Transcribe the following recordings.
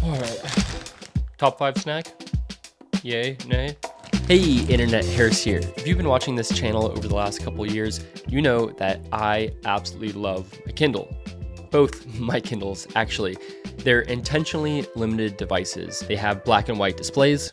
All right. Top 5 snack? Yay, nay? Hey, Internet Harris here. If you've been watching this channel over the last couple years, you know that I absolutely love a Kindle. Both my Kindles, actually. They're intentionally limited devices. They have black and white displays,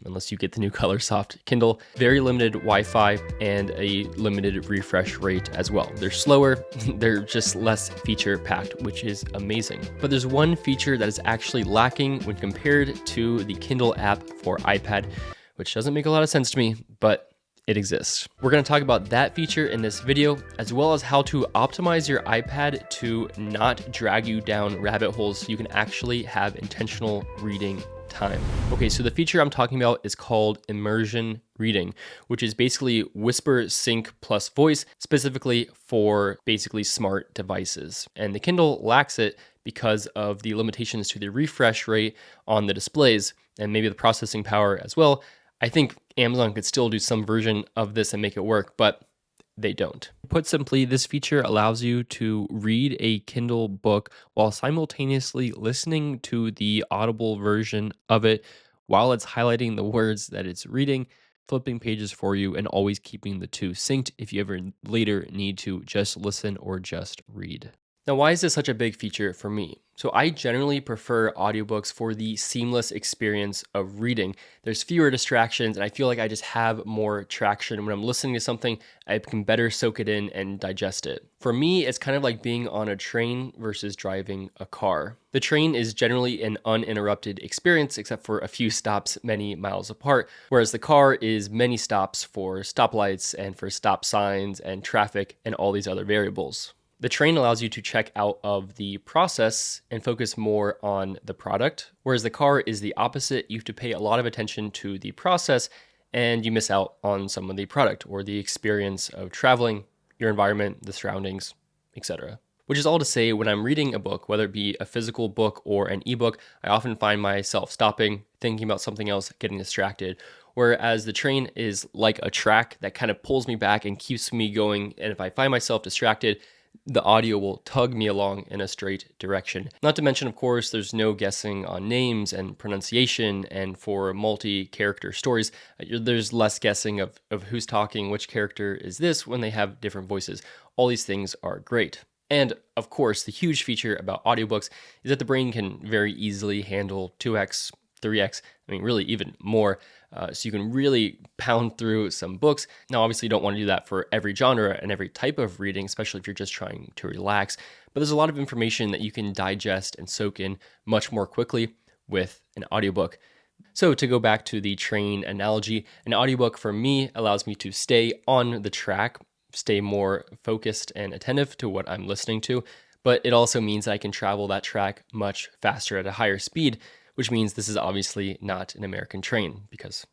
unless you get the new color soft Kindle, very limited Wi-Fi, and a limited refresh rate as well. They're slower, they're just less feature packed, which is amazing. But there's one feature that is actually lacking when compared to the Kindle app for iPad, which doesn't make a lot of sense to me, but it exists. We're going to talk about that feature in this video, as well as how to optimize your iPad to not drag you down rabbit holes so you can actually have intentional reading time. Okay, so the feature I'm talking about is called immersion reading, which is basically whisper sync plus voice, specifically for basically smart devices. And the Kindle lacks it because of the limitations to the refresh rate on the displays and maybe the processing power as well. I think Amazon could still do some version of this and make it work, but they don't. Put simply, this feature allows you to read a Kindle book while simultaneously listening to the audible version of it while it's highlighting the words that it's reading, flipping pages for you, and always keeping the two synced if you ever later need to just listen or just read. Now, why is this such a big feature for me? So I generally prefer audiobooks for the seamless experience of reading. There's fewer distractions, and I feel like I just have more traction. When I'm listening to something, I can better soak it in and digest it. For me, it's kind of like being on a train versus driving a car. The train is generally an uninterrupted experience, except for a few stops many miles apart, whereas the car is many stops for stoplights and for stop signs and traffic and all these other variables. The train allows you to check out of the process and focus more on the product, whereas the car is the opposite. You have to pay a lot of attention to the process and you miss out on some of the product or the experience of traveling, your environment, the surroundings, etc. Which is all to say, when I'm reading a book, whether it be a physical book or an ebook, I often find myself stopping, thinking about something else, getting distracted. Whereas the train is like a track that kind of pulls me back and keeps me going. And if I find myself distracted, the audio will tug me along in a straight direction. Not to mention, of course, there's no guessing on names and pronunciation, and for multi-character stories, there's less guessing of who's talking, which character is this when they have different voices. All these things are great. And of course, the huge feature about audiobooks is that the brain can very easily handle 2x, 3x, I mean, really even more. So you can really pound through some books. Now, obviously, you don't want to do that for every genre and every type of reading, especially if you're just trying to relax. But there's a lot of information that you can digest and soak in much more quickly with an audiobook. So to go back to the train analogy, an audiobook for me allows me to stay on the track, stay more focused and attentive to what I'm listening to. But it also means I can travel that track much faster at a higher speed, which means this is obviously not an American train because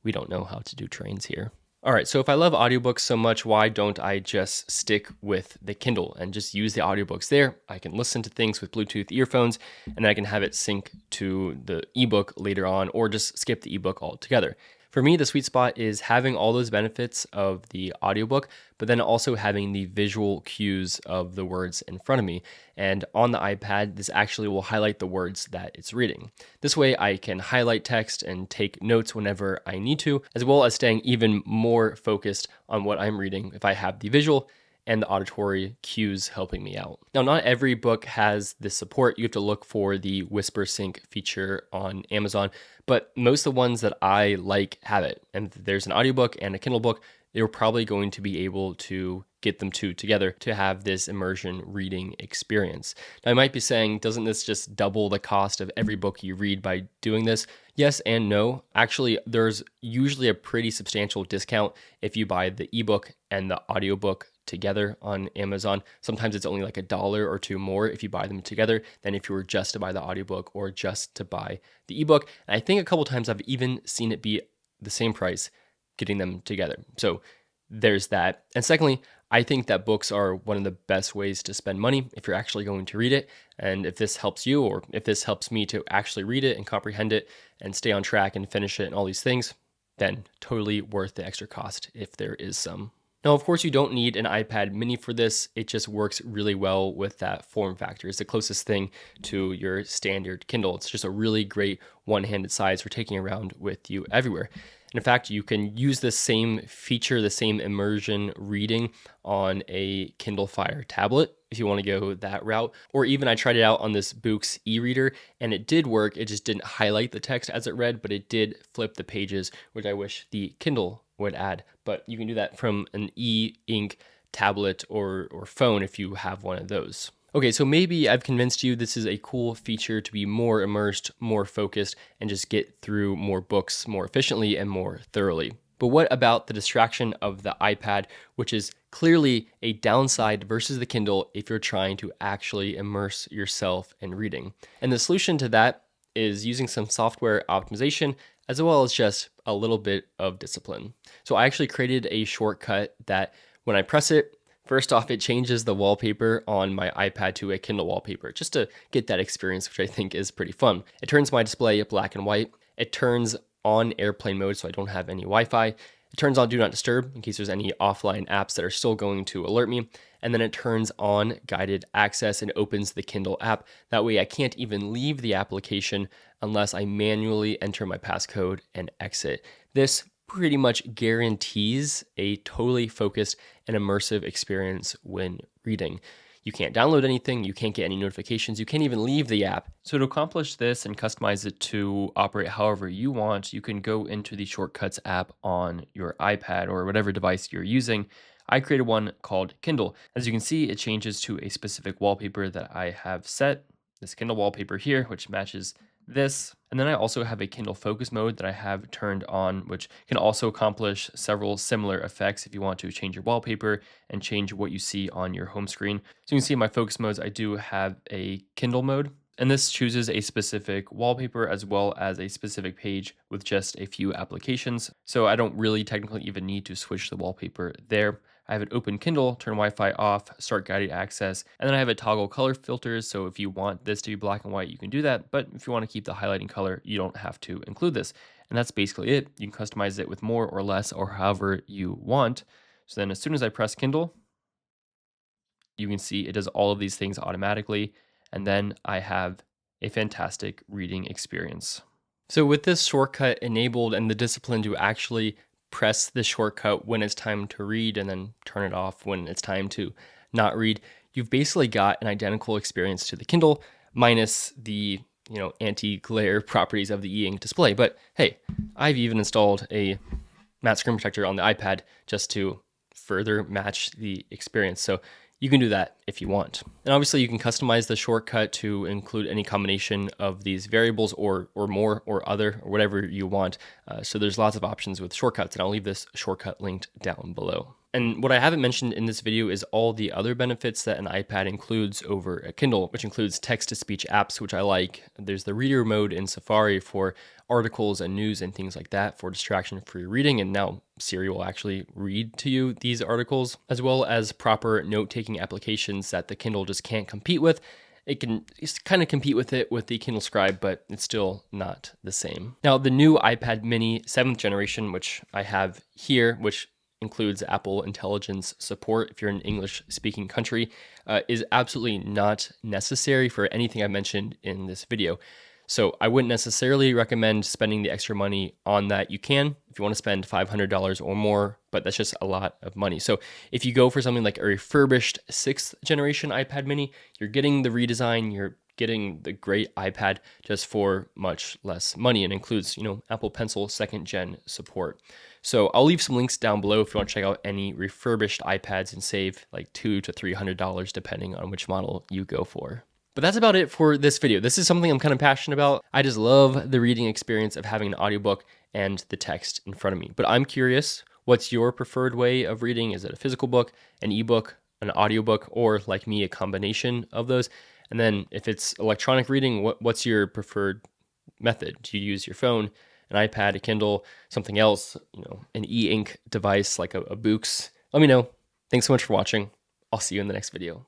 we don't know how to do trains here. All right, so if I love audiobooks so much, why don't I just stick with the Kindle and just use the audiobooks there? I can listen to things with Bluetooth earphones, and then I can have it sync to the ebook later on, or just skip the ebook altogether. For me, the sweet spot is having all those benefits of the audiobook, but then also having the visual cues of the words in front of me. And on the iPad, this actually will highlight the words that it's reading. This way, I can highlight text and take notes whenever I need to, as well as staying even more focused on what I'm reading if I have the visual and the auditory cues helping me out. Now, not every book has this support. You have to look for the Whisper Sync feature on Amazon, but most of the ones that I like have it. And if there's an audiobook and a Kindle book, they're probably going to be able to get them two together to have this immersion reading experience. Now, I might be saying, doesn't this just double the cost of every book you read by doing this? Yes and no. Actually, there's usually a pretty substantial discount if you buy the ebook and the audiobook together on Amazon. Sometimes it's only like $1 or $2 more if you buy them together than if you were just to buy the audiobook or just to buy the ebook. And I think a couple times I've even seen it be the same price getting them together. So there's that. And secondly, I think that books are one of the best ways to spend money if you're actually going to read it. And if this helps you, or if this helps me to actually read it and comprehend it and stay on track and finish it and all these things, then totally worth the extra cost if there is some. Now, of course, you don't need an iPad mini for this. It just works really well with that form factor. It's the closest thing to your standard Kindle. It's just a really great one-handed size for taking around with you everywhere. And in fact, you can use the same feature, the same immersion reading on a Kindle Fire tablet if you want to go that route. Or even I tried it out on this Boox e-reader and it did work. It just didn't highlight the text as it read, but it did flip the pages, which I wish the Kindle would add. But you can do that from an e-ink tablet or phone if you have one of those. Okay, so maybe I've convinced you this is a cool feature to be more immersed, more focused, and just get through more books more efficiently and more thoroughly. But what about the distraction of the iPad, which is clearly a downside versus the Kindle if you're trying to actually immerse yourself in reading? And the solution to that is using some software optimization as well as just a little bit of discipline. So I actually created a shortcut that when I press it, first off, it changes the wallpaper on my iPad to a Kindle wallpaper, just to get that experience, which I think is pretty fun. It turns my display black and white. It turns on airplane mode so I don't have any Wi-Fi. It turns on Do Not Disturb in case there's any offline apps that are still going to alert me. And then it turns on guided access and opens the Kindle app. That way I can't even leave the application unless I manually enter my passcode and exit. This pretty much guarantees a totally focused and immersive experience when reading. You can't download anything, you can't get any notifications, you can't even leave the app. So to accomplish this and customize it to operate however you want, you can go into the Shortcuts app on your iPad or whatever device you're using. I created one called Kindle. As you can see, it changes to a specific wallpaper that I have set, this Kindle wallpaper here, which matches this. And then I also have a Kindle focus mode that I have turned on, which can also accomplish several similar effects if you want to change your wallpaper and change what you see on your home screen. So you can see in my focus modes, I do have a Kindle mode, and this chooses a specific wallpaper as well as a specific page with just a few applications. So I don't really technically even need to switch the wallpaper there. I have it open Kindle, turn Wi-Fi off, start guided access, and then I have a toggle color filters. So if you want this to be black and white, you can do that. But if you want to keep the highlighting color, you don't have to include this. And that's basically it. You can customize it with more or less or however you want. So then as soon as I press Kindle, you can see it does all of these things automatically. And then I have a fantastic reading experience. So with this shortcut enabled and the discipline to actually press the shortcut when it's time to read and then turn it off when it's time to not read, you've basically got an identical experience to the Kindle minus the anti-glare properties of the e-ink display. But hey, I've even installed a matte screen protector on the iPad just to further match the experience. So you can do that if you want. And obviously you can customize the shortcut to include any combination of these variables or more or other or whatever you want. So there's lots of options with shortcuts, and I'll leave this shortcut linked down below. And what I haven't mentioned in this video is all the other benefits that an iPad includes over a Kindle, which includes text-to-speech apps, which I like. There's the reader mode in Safari for articles and news and things like that for distraction-free reading, and now Siri will actually read to you these articles, as well as proper note-taking applications that the Kindle just can't compete with. It can kind of compete with it with the Kindle Scribe, but it's still not the same. Now, the new iPad mini 7th generation, which I have here, which includes Apple Intelligence support if you're in an English-speaking country, is absolutely not necessary for anything I mentioned in this video. So I wouldn't necessarily recommend spending the extra money on that. You can if you want to spend $500 or more, but that's just a lot of money. So if you go for something like a refurbished 6th generation iPad mini, you're getting the redesign, you're getting the great iPad just for much less money, and includes, Apple Pencil 2nd gen support. So I'll leave some links down below if you want to check out any refurbished iPads and save like $200 to $300 depending on which model you go for. But that's about it for this video. This is something I'm kind of passionate about. I just love the reading experience of having an audiobook and the text in front of me. But I'm curious, what's your preferred way of reading? Is it a physical book, an ebook, an audiobook, or like me, a combination of those? And then if it's electronic reading, what's your preferred method? Do you use your phone, an iPad, a Kindle, something else, an e-ink device like a Boox? Let me know. Thanks so much for watching. I'll see you in the next video.